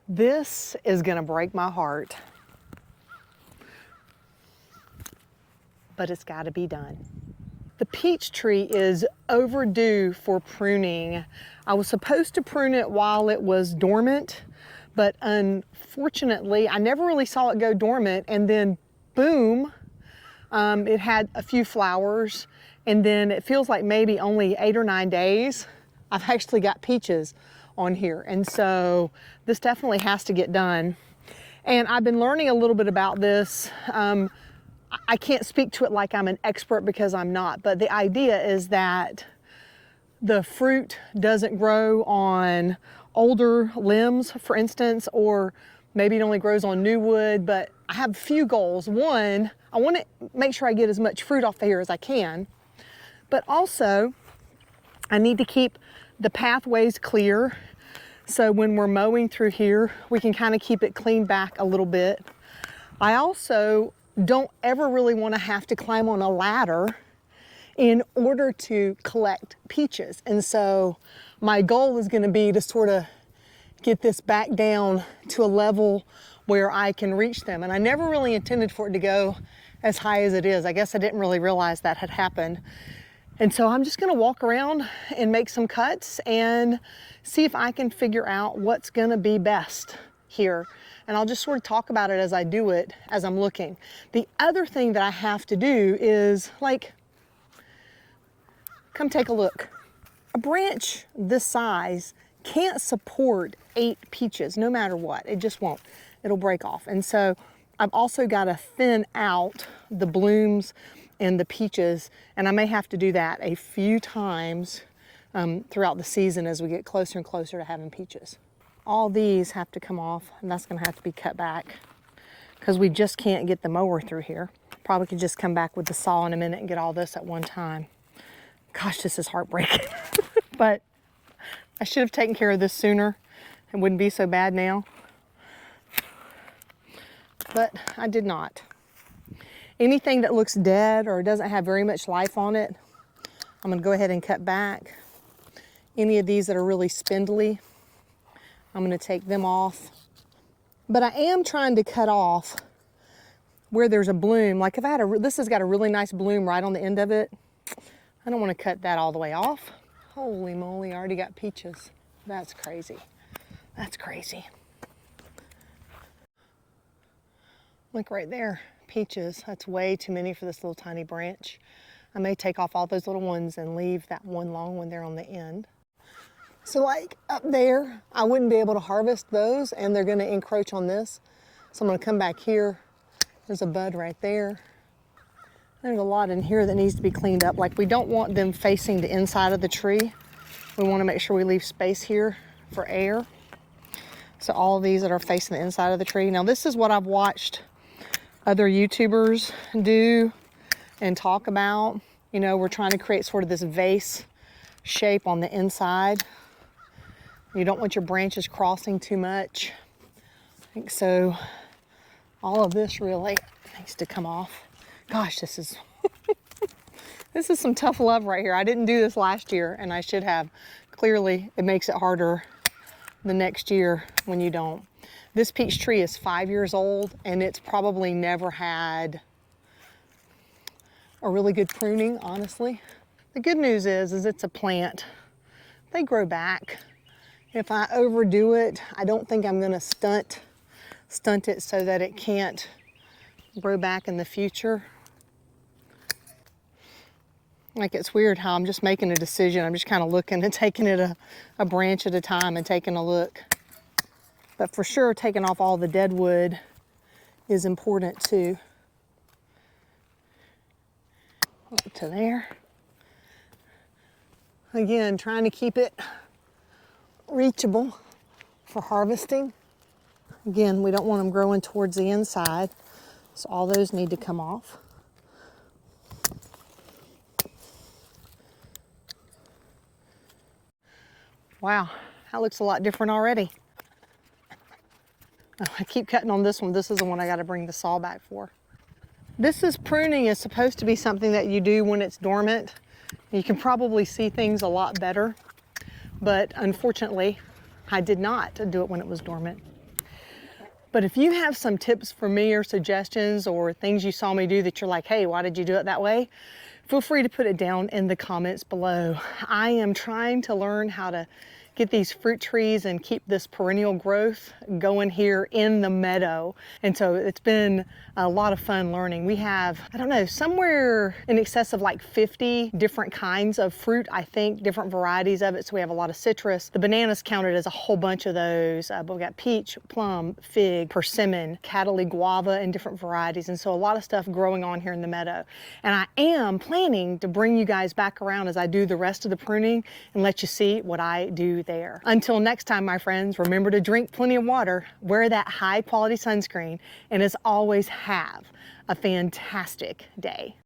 This is gonna break my heart, but it's gotta be done. The peach tree is overdue for pruning. I was supposed to prune it while it was dormant, but unfortunately, I never really saw it go dormant, and then boom, it had a few flowers, and then it feels like maybe only 8 or 9 days, I've actually got peaches on here. And so this definitely has to get done. And I've been learning a little bit about this. I can't speak to it like I'm an expert because I'm not, but the idea is that the fruit doesn't grow on older limbs, for instance, or maybe it only grows on new wood. But I have a few goals. One, I want to make sure I get as much fruit off of here as I can, but also I need to keep the pathways clear. So when we're mowing through here, we can kind of keep it cleaned back a little bit. I also don't ever really want to have to climb on a ladder in order to collect peaches. And so my goal is going to be to sort of get this back down to a level where I can reach them. And I never really intended for it to go as high as it is. I guess I didn't really realize that had happened. And so I'm just gonna walk around and make some cuts and see if I can figure out what's gonna be best here. And I'll just sort of talk about it as I do it, as I'm looking. The other thing that I have to do is, like, come take a look. A branch this size can't support 8 peaches, no matter what. It just won't. It'll break off. And so I've also got to thin out the blooms and the peaches, and I may have to do that a few times throughout the season as we get closer and closer to having peaches. All these have to come off, and that's going to have to be cut back because we just can't get the mower through here. Probably could just come back with the saw in a minute and get all this at one time. Gosh, this is heartbreaking. But I should have taken care of this sooner. It wouldn't be so bad now. But I did not. Anything that looks dead or doesn't have very much life on it, I'm going to go ahead and cut back. Any of these that are really spindly, I'm going to take them off. But I am trying to cut off where there's a bloom. Like if I had this has got a really nice bloom right on the end of it. I don't want to cut that all the way off. Holy moly, I already got peaches. That's crazy. That's crazy. Look right there, peaches. That's way too many for this little tiny branch. I may take off all those little ones and leave that one long one there on the end. So like up there, I wouldn't be able to harvest those and they're gonna encroach on this. So I'm gonna come back here. There's a bud right there. There's a lot in here that needs to be cleaned up. Like we don't want them facing the inside of the tree. We wanna make sure we leave space here for air. So all of these that are facing the inside of the tree. Now this is what I've watched other YouTubers do and talk about. You know, we're trying to create sort of this vase shape on the inside. You don't want your branches crossing too much. I think so. All of this really needs to come off. Gosh, this is this is some tough love right here. I didn't do this last year and I should have. Clearly, it makes it harder the next year when you don't. This peach tree is 5 years old and it's probably never had a really good pruning, honestly. The good news is it's a plant. They grow back. If I overdo it, I don't think I'm gonna stunt it so that it can't grow back in the future. Like it's weird how I'm just making a decision. I'm just kind of looking and taking it a branch at a time and taking a look. But for sure, taking off all the dead wood is important too. Up to there. Again, trying to keep it reachable for harvesting. Again, we don't want them growing towards the inside, so all those need to come off. Wow, that looks a lot different already. Oh, I keep cutting on this one. This is the one I got to bring the saw back for. Pruning is supposed to be something that you do when it's dormant. You can probably see things a lot better, but unfortunately, I did not do it when it was dormant. But if you have some tips for me or suggestions or things you saw me do that you're like, hey, why did you do it that way? Feel free to put it down in the comments below. I am trying to learn how to get these fruit trees and keep this perennial growth going here in the meadow. And so it's been a lot of fun learning. We have, I don't know, somewhere in excess of like 50 different kinds of fruit, I think, different varieties of it. So we have a lot of citrus. The bananas counted as a whole bunch of those, but we got peach, plum, fig, persimmon, Cataly guava, and different varieties. And so a lot of stuff growing on here in the meadow. And I am planning to bring you guys back around as I do the rest of the pruning and let you see what I do there. Until next time, my friends, remember to drink plenty of water, wear that high quality sunscreen, and as always, have a fantastic day.